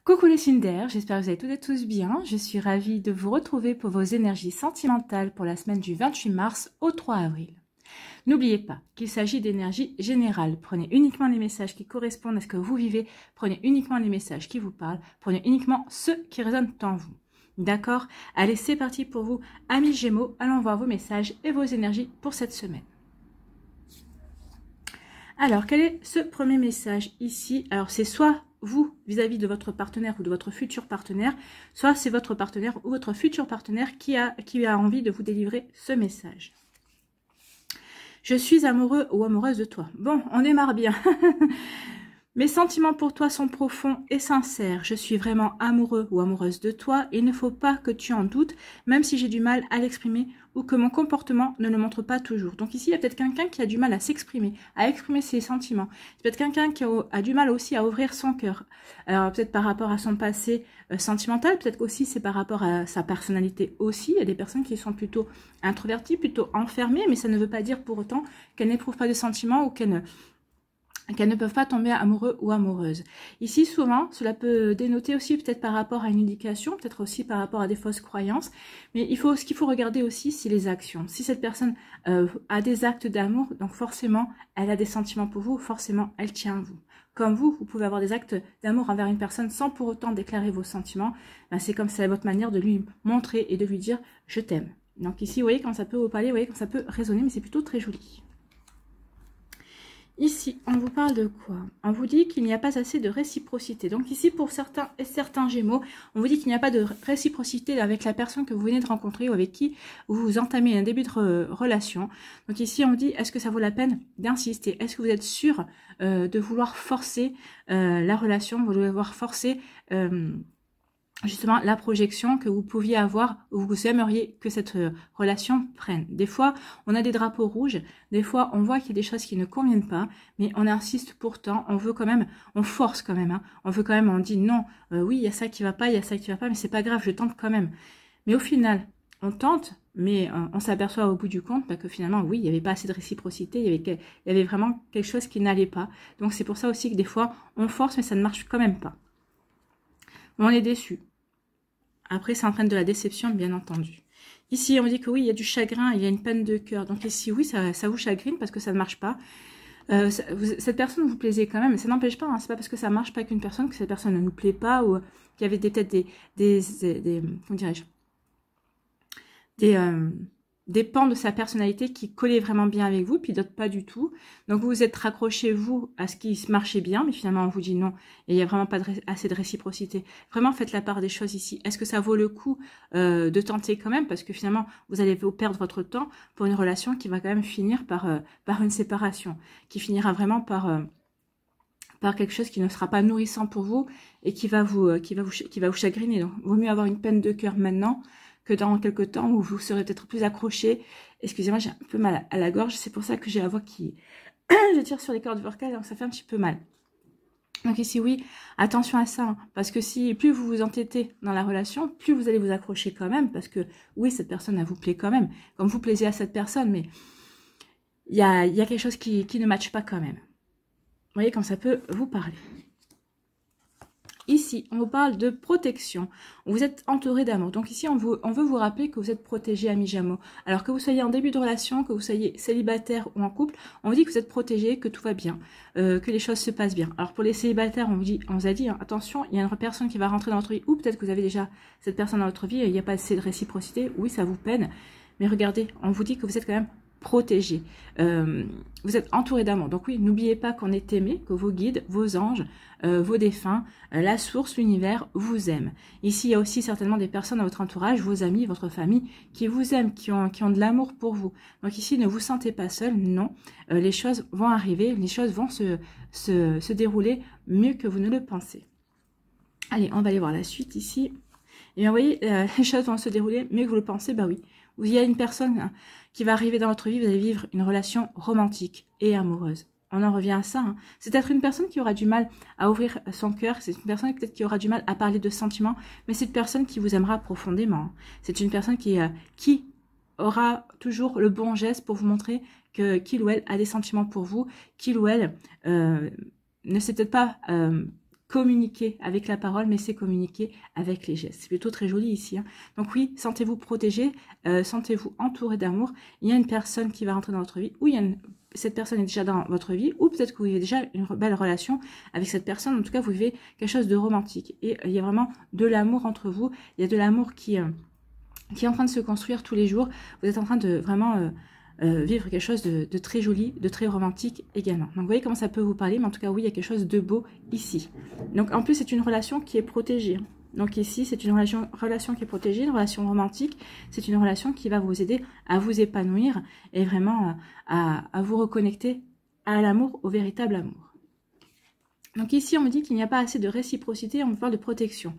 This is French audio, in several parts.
Coucou les signes d'air, j'espère que vous allez toutes et tous bien. Je suis ravie de vous retrouver pour vos énergies sentimentales pour la semaine du 28 mars au 3 avril. N'oubliez pas qu'il s'agit d'énergie générale. Prenez uniquement les messages qui correspondent à ce que vous vivez. Prenez uniquement les messages qui vous parlent. Prenez uniquement ceux qui résonnent en vous. D'accord? Allez, c'est parti pour vous, amis Gémeaux. Allons voir vos messages et vos énergies pour cette semaine. Alors, quel est ce premier message ici? Alors, c'est soit vous, vis-à-vis de votre partenaire ou de votre futur partenaire, soit c'est votre partenaire ou votre futur partenaire qui a envie de vous délivrer ce message. Je suis amoureux ou amoureuse de toi. Bon, on démarre bien. Mes sentiments pour toi sont profonds et sincères. Je suis vraiment amoureux ou amoureuse de toi. Il ne faut pas que tu en doutes, même si j'ai du mal à l'exprimer ou que mon comportement ne le montre pas toujours. Donc ici, il y a peut-être quelqu'un qui a du mal à s'exprimer, à exprimer ses sentiments. Peut-être quelqu'un qui a du mal aussi à ouvrir son cœur. Alors peut-être par rapport à son passé sentimental, peut-être aussi c'est par rapport à sa personnalité aussi. Il y a des personnes qui sont plutôt introverties, plutôt enfermées, mais ça ne veut pas dire pour autant qu'elles n'éprouvent pas de sentiments ou qu'elles ne peuvent pas tomber amoureux ou amoureuses. Ici, souvent, cela peut dénoter aussi peut-être par rapport à une éducation, peut-être aussi par rapport à des fausses croyances, mais ce qu'il faut regarder aussi, c'est les actions. Si cette personne a des actes d'amour, donc forcément, elle a des sentiments pour vous, forcément, elle tient à vous. Comme vous pouvez avoir des actes d'amour envers une personne sans pour autant déclarer vos sentiments, ben c'est comme c'est votre manière de lui montrer et de lui dire « je t'aime ». Donc ici, vous voyez quand ça peut vous parler, vous voyez quand ça peut résonner, mais c'est plutôt très joli. Ici, on vous parle de quoi? On vous dit qu'il n'y a pas assez de réciprocité. Donc ici, pour certains et certains Gémeaux, on vous dit qu'il n'y a pas de réciprocité avec la personne que vous venez de rencontrer ou avec qui vous entamez un début de relation. Donc ici, on dit, est-ce que ça vaut la peine d'insister? Est-ce que vous êtes sûr de vouloir forcer la relation, vous devez vouloir forcer justement la projection que vous pouviez avoir ou vous aimeriez que cette relation prenne. Des fois, on a des drapeaux rouges, des fois, on voit qu'il y a des choses qui ne conviennent pas, mais on insiste pourtant, on veut quand même, on force quand même, hein, on veut quand même, on dit non, oui, il y a ça qui va pas, il y a ça qui va pas, mais c'est pas grave, je tente quand même. Mais au final, on tente, mais on s'aperçoit au bout du compte que finalement, oui, il n'y avait pas assez de réciprocité, il y avait vraiment quelque chose qui n'allait pas. Donc c'est pour ça aussi que des fois, on force, mais ça ne marche quand même pas. On est déçu. Après, ça entraîne de la déception, bien entendu. Ici, on me dit que oui, il y a du chagrin, il y a une peine de cœur. Donc ici, oui, ça vous chagrine parce que ça ne marche pas. Cette personne vous plaisait quand même, mais ça n'empêche pas. Hein, c'est pas parce que ça marche pas avec une personne que cette personne ne nous plaît pas ou qu'il y avait peut-être comment dirais-je, des pans de sa personnalité qui collaient vraiment bien avec vous, puis d'autres pas du tout. Donc vous vous êtes raccroché, vous, à ce qui marchait bien, mais finalement on vous dit non, et il n'y a vraiment pas assez de réciprocité. Vraiment faites la part des choses ici. Est-ce que ça vaut le coup de tenter quand même? Parce que finalement, vous allez perdre votre temps pour une relation qui va quand même finir par une séparation, qui finira vraiment par quelque chose qui ne sera pas nourrissant pour vous et qui va vous chagriner. Donc vaut mieux avoir une peine de cœur maintenant que dans quelques temps où vous serez peut-être plus accroché. Excusez-moi, j'ai un peu mal à la gorge, c'est pour ça que j'ai la voix qui... je tire sur les cordes vocales, donc ça fait un petit peu mal. Donc ici, oui, attention à ça, hein, parce que si plus vous vous entêtez dans la relation, plus vous allez vous accrocher quand même, parce que oui, cette personne, elle vous plaît quand même, comme vous plaisez à cette personne, mais il y a quelque chose qui ne matche pas quand même. Vous voyez, comme ça peut vous parler. Ici, on vous parle de protection. Vous êtes entouré d'amour. Donc ici, on veut vous rappeler que vous êtes protégé, amis Gémeaux. Alors que vous soyez en début de relation, que vous soyez célibataire ou en couple, on vous dit que vous êtes protégé, que tout va bien, que les choses se passent bien. Alors pour les célibataires, on vous a dit, hein, attention, il y a une personne qui va rentrer dans votre vie, ou peut-être que vous avez déjà cette personne dans votre vie, il n'y a pas assez de réciprocité, oui, ça vous peine. Mais regardez, on vous dit que vous êtes quand même protégé. Vous êtes entouré d'amour. Donc oui, n'oubliez pas qu'on est aimé, que vos guides, vos anges, vos défunts, la source, l'univers vous aiment. Ici, il y a aussi certainement des personnes dans votre entourage, vos amis, votre famille, qui vous aiment, qui ont de l'amour pour vous. Donc ici, ne vous sentez pas seul, non. Les choses vont arriver, les choses vont se dérouler mieux que vous ne le pensez. Allez, on va aller voir la suite ici. Et bien, vous voyez, les choses vont se dérouler mieux que vous le pensez, bah oui. Il y a une personne qui va arriver dans votre vie, vous allez vivre une relation romantique et amoureuse. On en revient à ça. Hein. C'est peut-être une personne qui aura du mal à ouvrir son cœur, c'est une personne peut-être qui aura du mal à parler de sentiments, mais c'est une personne qui vous aimera profondément. C'est une personne qui aura toujours le bon geste pour vous montrer qu'il ou elle a des sentiments pour vous, qu'il ou elle ne sait peut-être pas communiquer avec la parole, mais c'est communiquer avec les gestes. C'est plutôt très joli ici. Hein. Donc oui, sentez-vous protégé, sentez-vous entouré d'amour. Il y a une personne qui va rentrer dans votre vie, ou cette personne est déjà dans votre vie, ou peut-être que vous vivez déjà une belle relation avec cette personne. En tout cas, vous vivez quelque chose de romantique. Et il y a vraiment de l'amour entre vous. Il y a de l'amour qui est en train de se construire tous les jours. Vous êtes en train de vraiment... vivre quelque chose de très joli, de très romantique également. Donc vous voyez comment ça peut vous parler, mais en tout cas oui, il y a quelque chose de beau ici. Donc en plus c'est une relation qui est protégée. Donc ici c'est une relation qui est protégée, une relation romantique, c'est une relation qui va vous aider à vous épanouir et vraiment à vous reconnecter à l'amour, au véritable amour. Donc ici on me dit qu'il n'y a pas assez de réciprocité, on me parle de protection.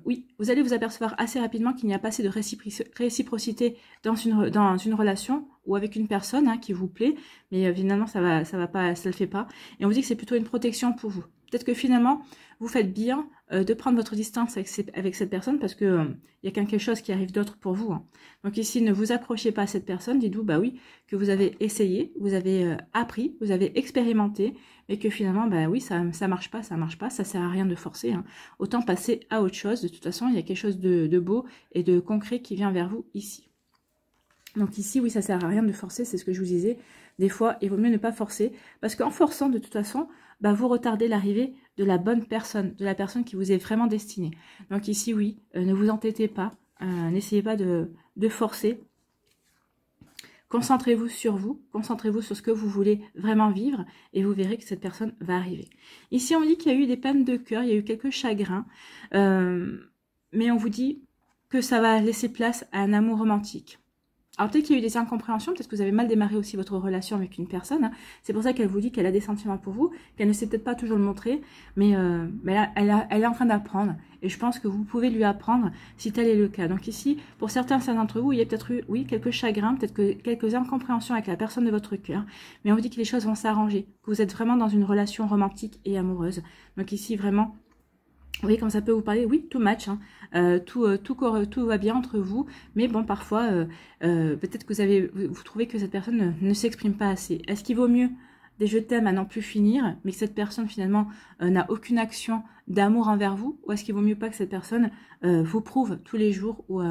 Oui, vous allez vous apercevoir assez rapidement qu'il n'y a pas assez de réciprocité dans une relation ou avec une personne hein, qui vous plaît, mais finalement ça le fait pas. Et on vous dit que c'est plutôt une protection pour vous. Peut-être que finalement vous faites bien de prendre votre distance avec cette personne parce que il y a quelque chose qui arrive d'autre pour vous. Hein. Donc ici, ne vous accrochez pas à cette personne. Dites-vous, bah oui, que vous avez essayé, vous avez appris, vous avez expérimenté, et que finalement, bah oui, ça marche pas, ça sert à rien de forcer. Hein. Autant passer à autre chose. De toute façon, il y a quelque chose de beau et de concret qui vient vers vous ici. Donc ici, oui, ça sert à rien de forcer, c'est ce que je vous disais. Des fois, il vaut mieux ne pas forcer, parce qu'en forçant, de toute façon, bah, vous retardez l'arrivée de la bonne personne, de la personne qui vous est vraiment destinée. Donc ici, oui, ne vous entêtez pas, n'essayez pas de forcer. Concentrez-vous sur vous, concentrez-vous sur ce que vous voulez vraiment vivre, et vous verrez que cette personne va arriver. Ici, on dit qu'il y a eu des peines de cœur, il y a eu quelques chagrins, mais on vous dit que ça va laisser place à un amour romantique. Alors peut-être qu'il y a eu des incompréhensions, peut-être que vous avez mal démarré aussi votre relation avec une personne. Hein. C'est pour ça qu'elle vous dit qu'elle a des sentiments pour vous, qu'elle ne sait peut-être pas toujours le montrer, mais elle est en train d'apprendre. Et je pense que vous pouvez lui apprendre si tel est le cas. Donc ici, pour certains d'entre vous, il y a peut-être eu, oui, quelques chagrins, peut-être que quelques incompréhensions avec la personne de votre cœur. Mais on vous dit que les choses vont s'arranger, que vous êtes vraiment dans une relation romantique et amoureuse. Donc ici, vraiment... Vous voyez comme ça peut vous parler, oui, tout match, hein. Tout va bien entre vous, mais bon, parfois, peut-être que vous trouvez que cette personne ne s'exprime pas assez. Est-ce qu'il vaut mieux des je t'aime à n'en plus finir, mais que cette personne finalement n'a aucune action d'amour envers vous, ou est-ce qu'il vaut mieux pas que cette personne vous prouve tous les jours, ou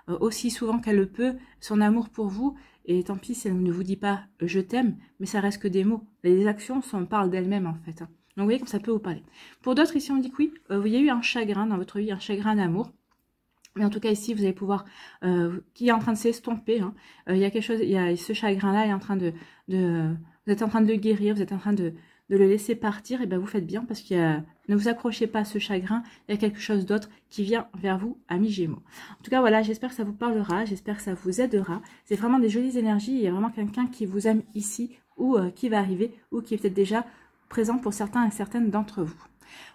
aussi souvent qu'elle le peut, son amour pour vous, et tant pis si elle ne vous dit pas je t'aime, mais ça reste que des mots. Les actions parlent d'elles-mêmes en fait, hein. Donc vous voyez comme ça peut vous parler. Pour d'autres, ici on dit que oui, il y a eu un chagrin dans votre vie, un chagrin d'amour. Mais en tout cas ici, vous allez pouvoir, qui est en train de s'estomper. Hein. Il y a quelque chose, il y a ce chagrin-là est en train vous êtes en train de le guérir, vous êtes en train de le laisser partir. Et bien vous faites bien parce que ne vous accrochez pas à ce chagrin. Il y a quelque chose d'autre qui vient vers vous, amis Gémeaux. En tout cas voilà, j'espère que ça vous parlera, j'espère que ça vous aidera. C'est vraiment des jolies énergies. Il y a vraiment quelqu'un qui vous aime ici ou qui va arriver ou qui est peut-être déjà présent pour certains et certaines d'entre vous.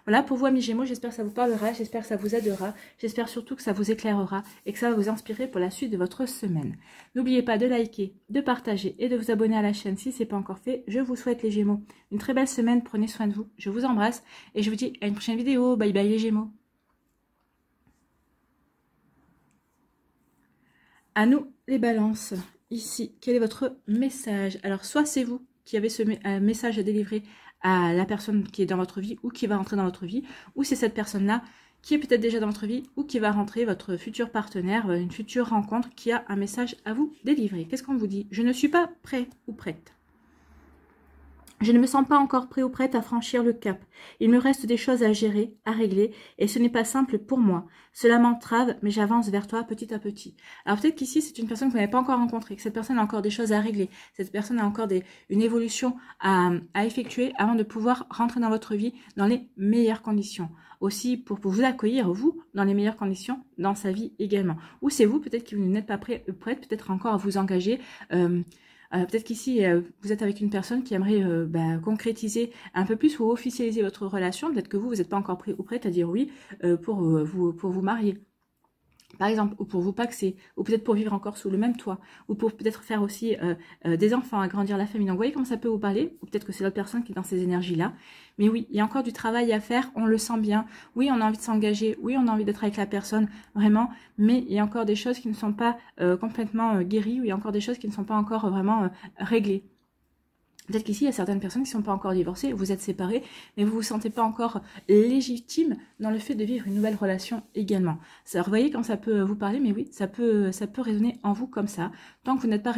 Voilà pour vous amis Gémeaux, j'espère que ça vous parlera, j'espère que ça vous aidera, j'espère surtout que ça vous éclairera et que ça va vous inspirer pour la suite de votre semaine. N'oubliez pas de liker, de partager et de vous abonner à la chaîne si ce n'est pas encore fait. Je vous souhaite les Gémeaux une très belle semaine, prenez soin de vous, je vous embrasse et je vous dis à une prochaine vidéo. Bye bye les Gémeaux. À nous les balances, ici, quel est votre message? Alors soit c'est vous qui avez ce message à délivrer à la personne qui est dans votre vie ou qui va rentrer dans votre vie, ou c'est cette personne-là qui est peut-être déjà dans votre vie ou qui va rentrer, votre futur partenaire, une future rencontre qui a un message à vous délivrer. Qu'est-ce qu'on vous dit? Je ne suis pas prêt ou prête. Je ne me sens pas encore prêt ou prête à franchir le cap. Il me reste des choses à gérer, à régler, et ce n'est pas simple pour moi. Cela m'entrave, mais j'avance vers toi petit à petit. Alors peut-être qu'ici, c'est une personne que vous n'avez pas encore rencontrée, que cette personne a encore des choses à régler, cette personne a encore une évolution à effectuer avant de pouvoir rentrer dans votre vie dans les meilleures conditions. Aussi pour vous accueillir, vous, dans les meilleures conditions, dans sa vie également. Ou c'est vous, peut-être que vous n'êtes pas prête, peut-être encore à vous engager, peut-être qu'ici, vous êtes avec une personne qui aimerait concrétiser un peu plus ou officialiser votre relation. Peut-être que vous n'êtes pas encore prêt ou prête à dire oui pour vous marier, par exemple, ou pour vous paxer, ou peut-être pour vivre encore sous le même toit, ou pour peut-être faire aussi des enfants, agrandir la famille. Donc, vous voyez comment ça peut vous parler, ou peut-être que c'est l'autre personne qui est dans ces énergies-là. Mais oui, il y a encore du travail à faire, on le sent bien. Oui, on a envie de s'engager, oui, on a envie d'être avec la personne, vraiment, mais il y a encore des choses qui ne sont pas complètement guéries, ou il y a encore des choses qui ne sont pas encore vraiment réglées. Peut-être qu'ici, il y a certaines personnes qui ne sont pas encore divorcées, vous êtes séparés, mais vous ne vous sentez pas encore légitime dans le fait de vivre une nouvelle relation également. Alors, vous voyez quand ça peut vous parler, mais oui, ça peut résonner en vous comme ça. Tant que vous n'êtes pas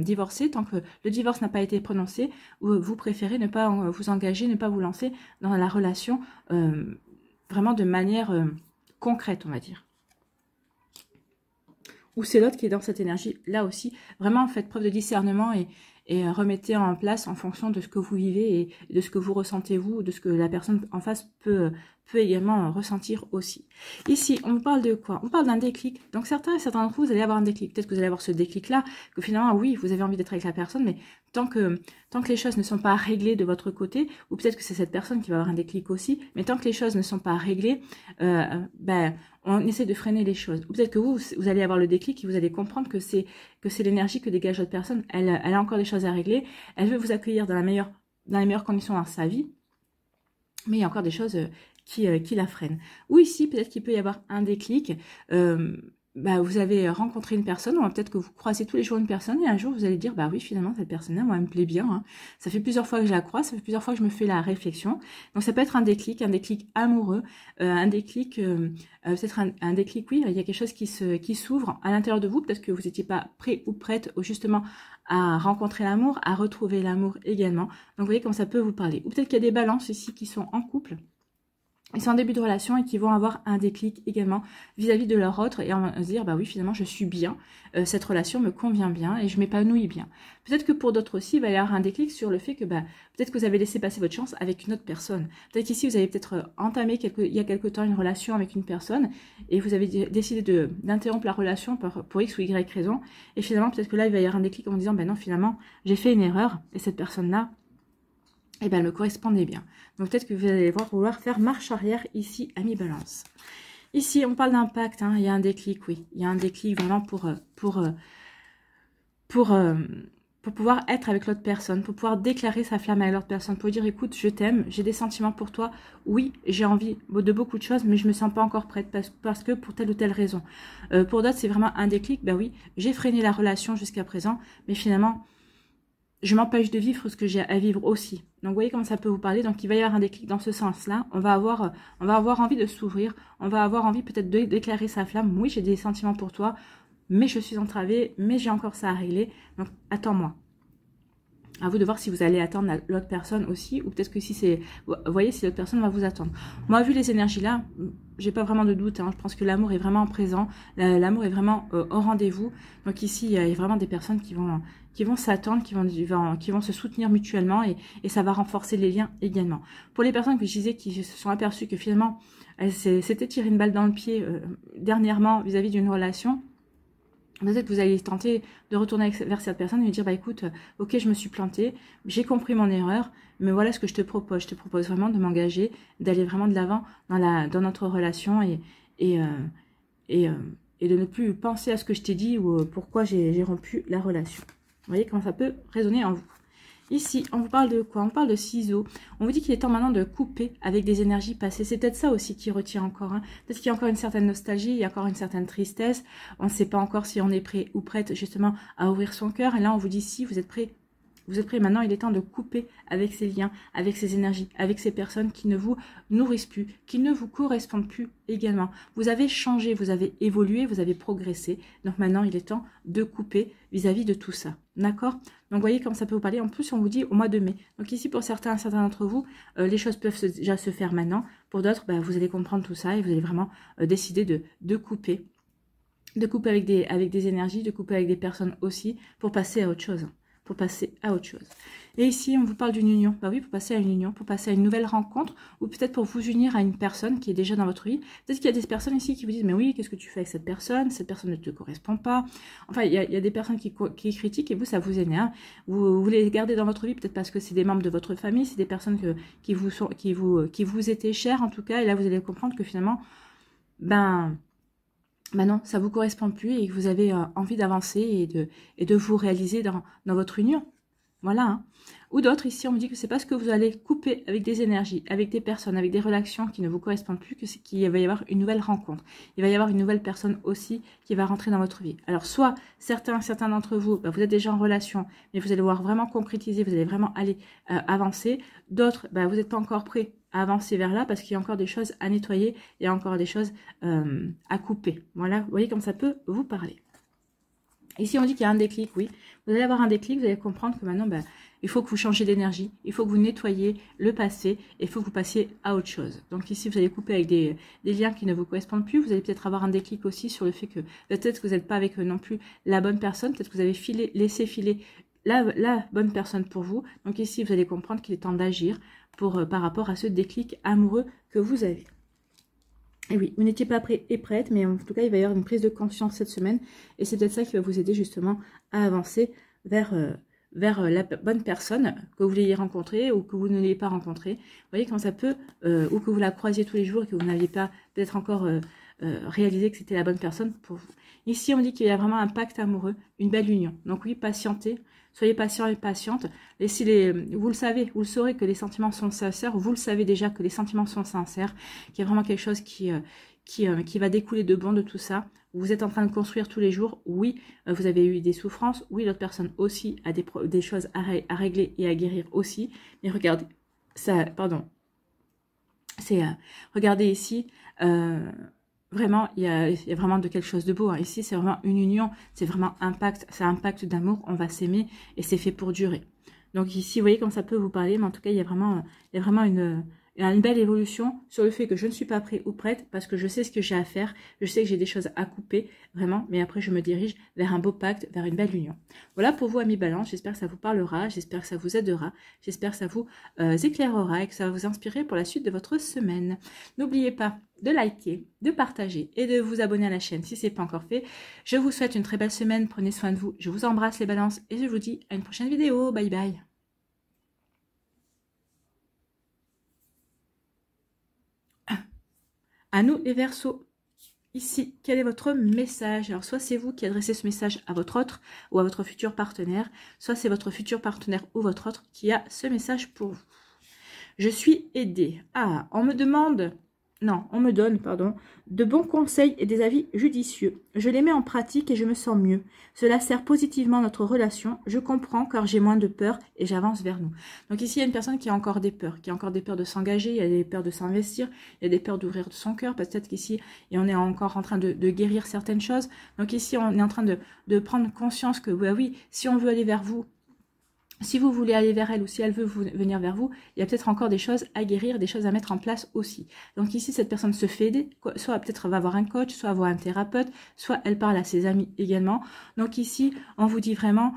divorcé, tant que le divorce n'a pas été prononcé, vous préférez ne pas vous engager, ne pas vous lancer dans la relation vraiment de manière concrète, on va dire. Ou c'est l'autre qui est dans cette énergie, là aussi. Vraiment, faites preuve de discernement et remettez en place en fonction de ce que vous vivez et de ce que vous ressentez vous, de ce que la personne en face peut également ressentir aussi. Ici, on parle de quoi? On parle d'un déclic. Donc certains d'entre vous, vous allez avoir un déclic. Peut-être que vous allez avoir ce déclic-là, que finalement, oui, vous avez envie d'être avec la personne, mais tant que les choses ne sont pas réglées de votre côté, ou peut-être que c'est cette personne qui va avoir un déclic aussi, mais tant que les choses ne sont pas réglées, on essaie de freiner les choses. Ou peut-être que vous allez avoir le déclic et vous allez comprendre que c'est l'énergie que dégage votre personne. Elle a encore des choses à régler. Elle veut vous accueillir dans les meilleures conditions dans sa vie. Mais il y a encore des choses qui la freinent. Ou ici, peut-être qu'il peut y avoir un déclic. Vous avez rencontré une personne, ou peut-être que vous croisez tous les jours une personne, et un jour vous allez dire, bah oui, finalement, cette personne-là, moi, elle me plaît bien. Hein. Ça fait plusieurs fois que je la croise, ça fait plusieurs fois que je me fais la réflexion. Donc ça peut être un déclic amoureux, un déclic, peut-être un déclic, oui, il y a quelque chose qui s'ouvre à l'intérieur de vous, peut-être que vous n'étiez pas prêt ou prête justement à rencontrer l'amour, à retrouver l'amour également. Donc vous voyez comment ça peut vous parler. Ou peut-être qu'il y a des balances ici qui sont en couple. Ils sont en début de relation et qui vont avoir un déclic également vis-à-vis de leur autre et on va se dire, bah oui, finalement, je suis bien, cette relation me convient bien et je m'épanouis bien. Peut-être que pour d'autres aussi, il va y avoir un déclic sur le fait que peut-être que vous avez laissé passer votre chance avec une autre personne. Peut-être qu'ici, vous avez peut-être entamé il y a quelque temps une relation avec une personne et vous avez décidé d'interrompre la relation pour X ou Y raison. Et finalement, peut-être que là, il va y avoir un déclic en disant, ben non, finalement, j'ai fait une erreur et cette personne-là, eh bien, elle me correspondait bien. Donc, peut-être que vous allez vouloir faire marche arrière ici, ami Balance. Ici, on parle d'impact. Hein, il y a un déclic, oui. Il y a un déclic vraiment pour pouvoir être avec l'autre personne, pour pouvoir déclarer sa flamme avec l'autre personne, pour dire, écoute, je t'aime, j'ai des sentiments pour toi. Oui, j'ai envie de beaucoup de choses, mais je me sens pas encore prête parce que pour telle ou telle raison. Pour d'autres, c'est vraiment un déclic. Ben oui, j'ai freiné la relation jusqu'à présent, mais finalement, je m'empêche de vivre ce que j'ai à vivre aussi. Donc, vous voyez comment ça peut vous parler. Donc, il va y avoir un déclic dans ce sens-là. On va avoir envie de s'ouvrir. On va avoir envie peut-être de déclarer sa flamme. Oui, j'ai des sentiments pour toi, mais je suis entravée, mais j'ai encore ça à régler. Donc, attends-moi. À vous de voir si vous allez attendre l'autre personne aussi, ou peut-être que si c'est... Vous voyez, si l'autre personne va vous attendre. Moi, vu les énergies là, j'ai pas vraiment de doute. Hein. Je pense que l'amour est vraiment présent. L'amour est vraiment au rendez-vous. Donc ici, il y a vraiment des personnes qui vont s'attendre, qui vont se soutenir mutuellement et ça va renforcer les liens également. Pour les personnes que je disais qui se sont aperçues que finalement, elles s'étaient tiré une balle dans le pied dernièrement vis-à-vis d'une relation, peut-être que vous allez tenter de retourner vers cette personne et lui dire, bah écoute, ok, je me suis plantée, j'ai compris mon erreur, mais voilà ce que je te propose. Je te propose vraiment de m'engager, d'aller vraiment de l'avant dans notre relation et de ne plus penser à ce que je t'ai dit ou pourquoi j'ai rompu la relation. Vous voyez comment ça peut résonner en vous. Ici, on vous parle de quoi? On parle de ciseaux. On vous dit qu'il est temps maintenant de couper avec des énergies passées. C'est peut-être ça aussi qui retient encore. Hein. Peut-être qu'il y a encore une certaine nostalgie, il y a encore une certaine tristesse. On ne sait pas encore si on est prêt ou prête justement à ouvrir son cœur. Et là, on vous dit si vous êtes prêt. Vous êtes prêts maintenant, il est temps de couper avec ces liens, avec ces énergies, avec ces personnes qui ne vous nourrissent plus, qui ne vous correspondent plus également. Vous avez changé, vous avez évolué, vous avez progressé. Donc maintenant, il est temps de couper vis-à-vis de tout ça. D'accord? Donc, vous voyez comme ça peut vous parler. En plus, on vous dit au mois de mai. Donc ici, pour certains d'entre vous, les choses peuvent déjà se faire maintenant. Pour d'autres, vous allez comprendre tout ça et vous allez vraiment décider de couper. De couper avec des énergies, de couper avec des personnes aussi pour passer à autre chose. Pour passer à autre chose. Et ici, on vous parle d'une union. Bah oui, pour passer à une union, pour passer à une nouvelle rencontre, ou peut-être pour vous unir à une personne qui est déjà dans votre vie. Peut-être qu'il y a des personnes ici qui vous disent, mais oui, qu'est-ce que tu fais avec cette personne ne te correspond pas. Enfin, il y a des personnes qui critiquent et vous, ça vous énerve. Vous les gardez dans votre vie, peut-être parce que c'est des membres de votre famille, c'est des personnes qui vous étaient chères en tout cas. Et là, vous allez comprendre que finalement, non, ça vous correspond plus et que vous avez envie d'avancer et de vous réaliser dans votre union. Voilà. Hein. Ou d'autres, ici, on me dit que c'est parce que vous allez couper avec des énergies, avec des personnes, avec des relations qui ne vous correspondent plus, qu'il va y avoir une nouvelle rencontre. Il va y avoir une nouvelle personne aussi qui va rentrer dans votre vie. Alors, soit certains d'entre vous, bah, vous êtes déjà en relation, mais vous allez voir vraiment concrétiser, vous allez vraiment aller avancer. D'autres, bah, vous n'êtes pas encore prêts à avancer vers là parce qu'il y a encore des choses à nettoyer, il y a encore des choses à couper. Voilà, vous voyez comme ça peut vous parler. Ici, on dit qu'il y a un déclic, oui. Vous allez avoir un déclic, vous allez comprendre que maintenant, ben, il faut que vous changez d'énergie, il faut que vous nettoyiez le passé, et il faut que vous passiez à autre chose. Donc ici, vous allez couper avec des liens qui ne vous correspondent plus. Vous allez peut-être avoir un déclic aussi sur le fait que peut-être que vous n'êtes pas avec non plus la bonne personne, peut-être que vous avez laissé filer la bonne personne pour vous. Donc ici, vous allez comprendre qu'il est temps d'agir par rapport à ce déclic amoureux que vous avez. Et oui, vous n'étiez pas prêt et prête, mais en tout cas, il va y avoir une prise de conscience cette semaine. Et c'est peut-être ça qui va vous aider justement à avancer vers la bonne personne que vous l'ayez rencontrée ou que vous ne l'ayez pas rencontrée. Vous voyez comment ça peut, ou que vous la croisiez tous les jours et que vous n'aviez pas peut-être encore réalisé que c'était la bonne personne pour vous. Ici, on dit qu'il y a vraiment un pacte amoureux, une belle union. Donc oui, patientez. Soyez patient et patiente. Et si vous le savez, vous le saurez que les sentiments sont sincères. Vous le savez déjà que les sentiments sont sincères. Qu'il y a vraiment quelque chose qui va découler de bon de tout ça. Vous êtes en train de construire tous les jours. Oui, vous avez eu des souffrances. Oui, l'autre personne aussi a des choses à régler et à guérir aussi. Mais regardez, ça, pardon. Regardez ici. Vraiment, il y a vraiment de quelque chose de beau. Hein. Ici, c'est vraiment une union, c'est vraiment un pacte, c'est un pacte d'amour, on va s'aimer et c'est fait pour durer. Donc ici, vous voyez comme ça peut vous parler, mais en tout cas, il y a vraiment une belle évolution sur le fait que je ne suis pas prêt ou prête parce que je sais ce que j'ai à faire, je sais que j'ai des choses à couper, vraiment, mais après, je me dirige vers un beau pacte, vers une belle union. Voilà pour vous, amis Balance, j'espère que ça vous parlera, j'espère que ça vous aidera, j'espère que ça vous éclairera et que ça va vous inspirer pour la suite de votre semaine. N'oubliez pas de liker, de partager et de vous abonner à la chaîne si ce n'est pas encore fait. Je vous souhaite une très belle semaine, prenez soin de vous, je vous embrasse les balances et je vous dis à une prochaine vidéo. Bye bye. À nous les Verseaux. Ici, quel est votre message? Alors, soit c'est vous qui adressez ce message à votre autre ou à votre futur partenaire, soit c'est votre futur partenaire ou votre autre qui a ce message pour vous. Je suis aidée. Ah, on me donne, pardon, de bons conseils et des avis judicieux. Je les mets en pratique et je me sens mieux. Cela sert positivement notre relation. Je comprends car j'ai moins de peur et j'avance vers nous. Donc ici, il y a une personne qui a encore des peurs, de s'engager, il y a des peurs de s'investir, il y a des peurs d'ouvrir son cœur. Peut-être qu'ici, et on est encore en train de guérir certaines choses. Donc ici, on est en train de prendre conscience que oui, si on veut aller vers vous, si vous voulez aller vers elle ou si elle veut venir vers vous, il y a peut-être encore des choses à guérir, des choses à mettre en place aussi. Donc ici, cette personne se fait aider, soit peut-être va voir un coach, soit voir un thérapeute, soit elle parle à ses amis également. Donc ici, on vous dit vraiment,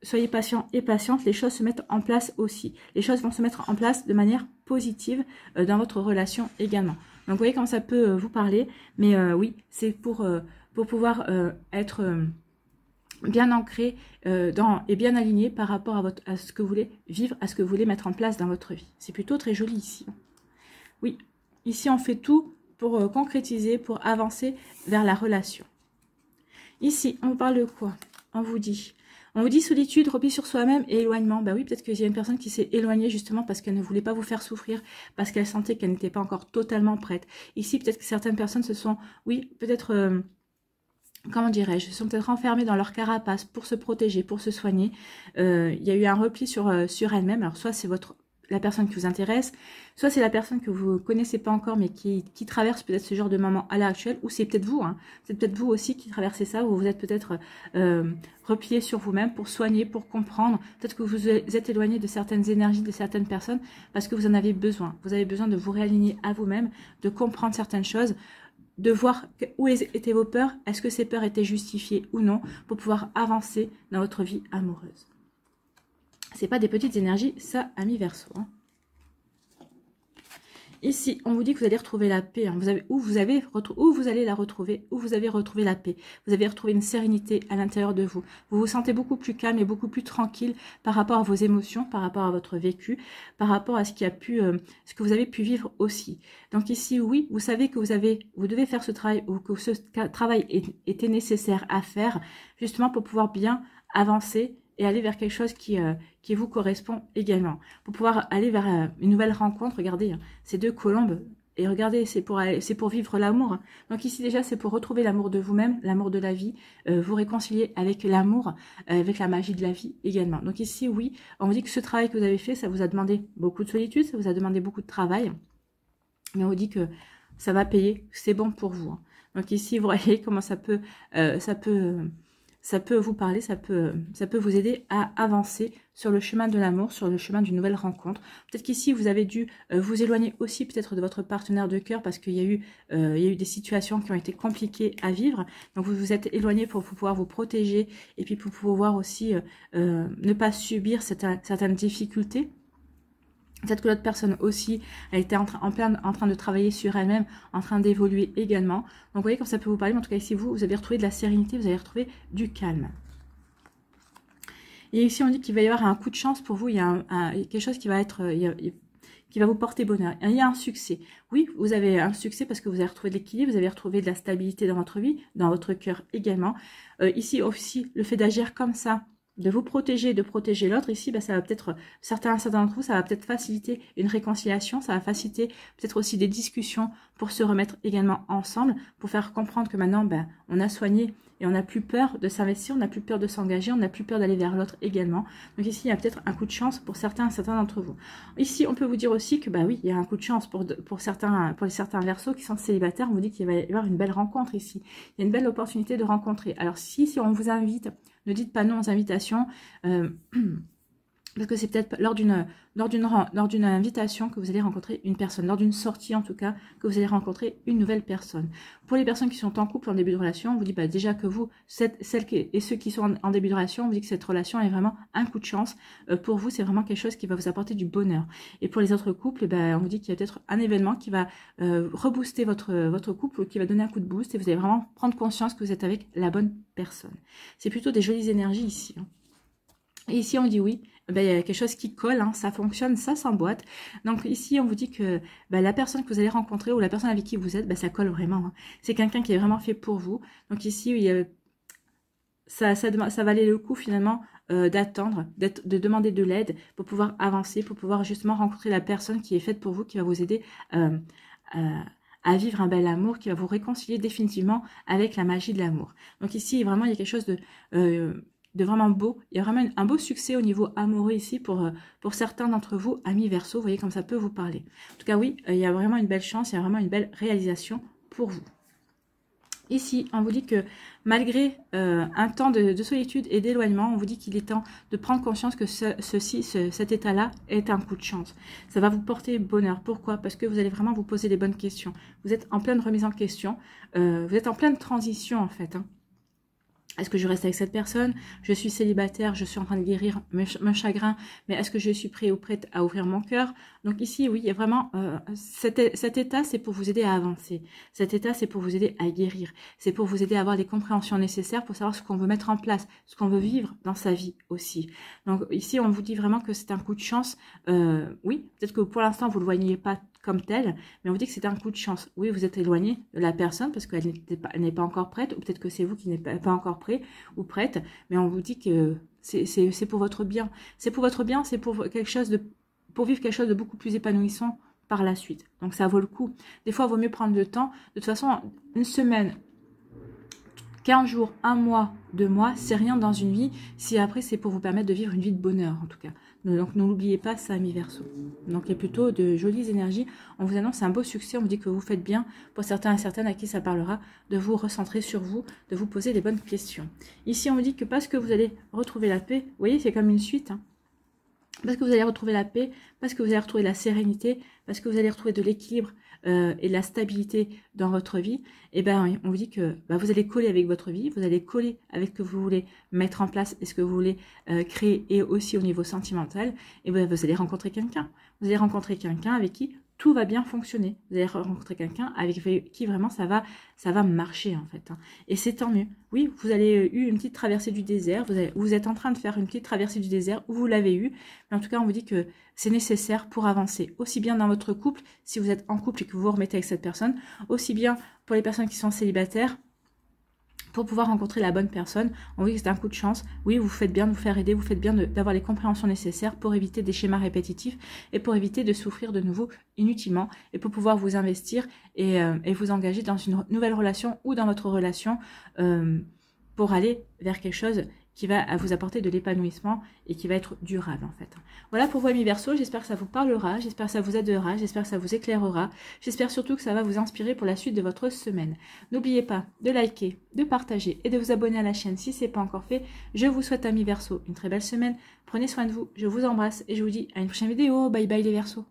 soyez patient et patiente, les choses se mettent en place aussi. Les choses vont se mettre en place de manière positive dans votre relation également. Donc vous voyez comment ça peut vous parler, mais oui, c'est pour pouvoir être... bien ancré et bien aligné par rapport à ce que vous voulez vivre, à ce que vous voulez mettre en place dans votre vie. C'est plutôt très joli ici. Oui, ici on fait tout pour concrétiser, pour avancer vers la relation. Ici, on vous parle de quoi? On vous dit solitude, repli sur soi-même et éloignement. Ben oui, peut-être qu'il y a une personne qui s'est éloignée justement parce qu'elle ne voulait pas vous faire souffrir, parce qu'elle sentait qu'elle n'était pas encore totalement prête. Ici, peut-être que certaines personnes se sont, oui, peut-être... comment dirais-je, sont peut-être enfermées dans leur carapace pour se protéger, pour se soigner. Il y a eu un repli sur elle-même. Alors soit c'est la personne qui vous intéresse, soit c'est la personne que vous ne connaissez pas encore mais qui traverse peut-être ce genre de moment à l'heure actuelle, ou c'est peut-être vous, hein. C'est peut-être vous aussi qui traversez ça, ou vous êtes peut-être replié sur vous-même pour soigner, pour comprendre. Peut-être que vous êtes éloigné de certaines énergies, de certaines personnes, parce que vous en avez besoin. Vous avez besoin de vous réaligner à vous-même, de comprendre certaines choses, de voir où étaient vos peurs, est-ce que ces peurs étaient justifiées ou non, pour pouvoir avancer dans votre vie amoureuse. C'est pas des petites énergies, ça, amis Verseaux. Hein. Ici, on vous dit que vous allez retrouver la paix. Hein. Où vous allez la retrouver, où vous avez retrouvé la paix. Vous avez retrouvé une sérénité à l'intérieur de vous. Vous vous sentez beaucoup plus calme et beaucoup plus tranquille par rapport à vos émotions, par rapport à votre vécu, par rapport à ce que vous avez pu vivre aussi. Donc ici, oui, vous savez que vous devez faire ce travail, ou que ce travail était nécessaire à faire, justement pour pouvoir bien avancer et aller vers quelque chose qui vous correspond également. Pour pouvoir aller vers une nouvelle rencontre, regardez, hein, ces deux colombes, et regardez, c'est pour vivre l'amour. Hein. Donc ici déjà, c'est pour retrouver l'amour de vous-même, l'amour de la vie, vous réconcilier avec l'amour, avec la magie de la vie également. Donc ici, oui, on vous dit que ce travail que vous avez fait, ça vous a demandé beaucoup de solitude, ça vous a demandé beaucoup de travail, mais on vous dit que ça va payer, c'est bon pour vous. Hein. Donc ici, vous voyez comment ça peut vous parler, ça peut vous aider à avancer sur le chemin de l'amour, sur le chemin d'une nouvelle rencontre. Peut-être qu'ici, vous avez dû vous éloigner aussi peut-être de votre partenaire de cœur parce qu'il y a eu des situations qui ont été compliquées à vivre. Donc, vous vous êtes éloigné pour pouvoir vous protéger et puis pour pouvoir aussi ne pas subir certaines difficultés. Peut-être que l'autre personne aussi a été en train de travailler sur elle-même, en train d'évoluer également. Donc, vous voyez comme ça peut vous parler. Mais en tout cas, ici, vous avez retrouvé de la sérénité, vous avez retrouvé du calme. Et ici, on dit qu'il va y avoir un coup de chance pour vous. Il y a quelque chose qui va être... qui va vous porter bonheur. Il y a un succès. Oui, vous avez un succès parce que vous avez retrouvé de l'équilibre, vous avez retrouvé de la stabilité dans votre vie, dans votre cœur également. Ici aussi, le fait d'agir comme ça, de vous protéger, de protéger l'autre. Ici, ça va peut-être, certains d'entre vous, ça va peut-être faciliter une réconciliation, ça va faciliter peut-être aussi des discussions pour se remettre également ensemble, pour faire comprendre que maintenant, on a soigné et on n'a plus peur de s'investir, on n'a plus peur de s'engager, on n'a plus peur d'aller vers l'autre également. Donc ici, il y a peut-être un coup de chance pour certains d'entre vous. Ici, on peut vous dire aussi que, oui, il y a un coup de chance pour certains Verseaux qui sont célibataires. On vous dit qu'il va y avoir une belle rencontre ici. Il y a une belle opportunité de rencontrer. Alors, si on vous invite, ne dites pas non aux invitations, parce que c'est peut-être lors d'une invitation que vous allez rencontrer une personne, lors d'une sortie en tout cas, que vous allez rencontrer une nouvelle personne. Pour les personnes qui sont en couple en début de relation, on vous dit déjà que vous, celles et ceux qui sont en début de relation, on vous dit que cette relation est vraiment un coup de chance. Pour vous, c'est vraiment quelque chose qui va vous apporter du bonheur. Et pour les autres couples, on vous dit qu'il y a peut-être un événement qui va rebooster votre couple, ou qui va donner un coup de boost, et vous allez vraiment prendre conscience que vous êtes avec la bonne personne. C'est plutôt des jolies énergies ici. Hein. Et ici, on dit oui, il y a quelque chose qui colle, hein, ça fonctionne, ça s'emboîte. Donc ici, on vous dit que la personne que vous allez rencontrer ou la personne avec qui vous êtes, ça colle vraiment. Hein. C'est quelqu'un qui est vraiment fait pour vous. Donc ici, ça valait le coup finalement d'attendre, de demander de l'aide pour pouvoir avancer, pour pouvoir justement rencontrer la personne qui est faite pour vous, qui va vous aider à vivre un bel amour, qui va vous réconcilier définitivement avec la magie de l'amour. Donc ici, vraiment, il y a quelque chose de vraiment beau. Il y a vraiment un beau succès au niveau amoureux ici pour certains d'entre vous, amis Verseau. Vous voyez comme ça peut vous parler. En tout cas, oui, il y a vraiment une belle chance, il y a vraiment une belle réalisation pour vous. Ici, on vous dit que malgré un temps de solitude et d'éloignement, on vous dit qu'il est temps de prendre conscience que cet état-là est un coup de chance. Ça va vous porter bonheur. Pourquoi? Parce que vous allez vraiment vous poser les bonnes questions. Vous êtes en pleine remise en question. Vous êtes en pleine transition, en fait. Hein. Est-ce que je reste avec cette personne? Je suis célibataire, je suis en train de guérir mon chagrin, mais est-ce que je suis prêt ou prête à ouvrir mon cœur? Donc ici, oui, il y a vraiment... cet état, c'est pour vous aider à avancer. Cet état, c'est pour vous aider à guérir. C'est pour vous aider à avoir les compréhensions nécessaires pour savoir ce qu'on veut mettre en place, ce qu'on veut vivre dans sa vie aussi. Donc ici, on vous dit vraiment que c'est un coup de chance. Oui, peut-être que pour l'instant, vous ne le voyez pas comme tel, mais on vous dit que c'est un coup de chance. Oui, vous êtes éloigné de la personne parce qu'elle n'est pas encore prête, ou peut-être que c'est vous qui n'êtes pas encore prêt ou prête, mais on vous dit que c'est pour votre bien. C'est pour votre bien, c'est pour pour vivre quelque chose de beaucoup plus épanouissant par la suite. Donc ça vaut le coup. Des fois, il vaut mieux prendre le temps. De toute façon, une semaine, 15 jours, 1 mois, 2 mois, c'est rien dans une vie, si après c'est pour vous permettre de vivre une vie de bonheur en tout cas. Donc ne l'oubliez pas, ça, amis Verseau. Donc il y a plutôt de jolies énergies. On vous annonce un beau succès, on vous dit que vous faites bien, pour certains et certaines à qui ça parlera, de vous recentrer sur vous, de vous poser les bonnes questions. Ici on vous dit que parce que vous allez retrouver la paix, vous voyez c'est comme une suite, hein. Parce que vous allez retrouver la paix, parce que vous allez retrouver la sérénité, parce que vous allez retrouver de l'équilibre et de la stabilité dans votre vie, et on vous dit que vous allez coller avec votre vie, vous allez coller avec ce que vous voulez mettre en place et ce que vous voulez créer, et aussi au niveau sentimental, et vous allez rencontrer quelqu'un. Vous allez rencontrer quelqu'un avec qui tout va bien fonctionner. Vous allez rencontrer quelqu'un avec qui vraiment ça va marcher en fait. Hein. Et c'est tant mieux. Oui, vous avez eu une petite traversée du désert, vous êtes en train de faire une petite traversée du désert, ou vous l'avez eu, mais en tout cas on vous dit que c'est nécessaire pour avancer, aussi bien dans votre couple, si vous êtes en couple et que vous vous remettez avec cette personne, aussi bien pour les personnes qui sont célibataires, pour pouvoir rencontrer la bonne personne. Oui, c'est un coup de chance. Oui, vous faites bien de vous faire aider, vous faites bien d'avoir les compréhensions nécessaires pour éviter des schémas répétitifs et pour éviter de souffrir de nouveau inutilement et pour pouvoir vous investir et vous engager dans une nouvelle relation ou dans votre relation pour aller vers quelque chose qui va vous apporter de l'épanouissement et qui va être durable en fait. Voilà pour vous amis Verseau, j'espère que ça vous parlera, j'espère que ça vous aidera, j'espère que ça vous éclairera, j'espère surtout que ça va vous inspirer pour la suite de votre semaine. N'oubliez pas de liker, de partager et de vous abonner à la chaîne si ce n'est pas encore fait. Je vous souhaite amis Verseau une très belle semaine, prenez soin de vous, je vous embrasse et je vous dis à une prochaine vidéo, bye bye les Verseaux.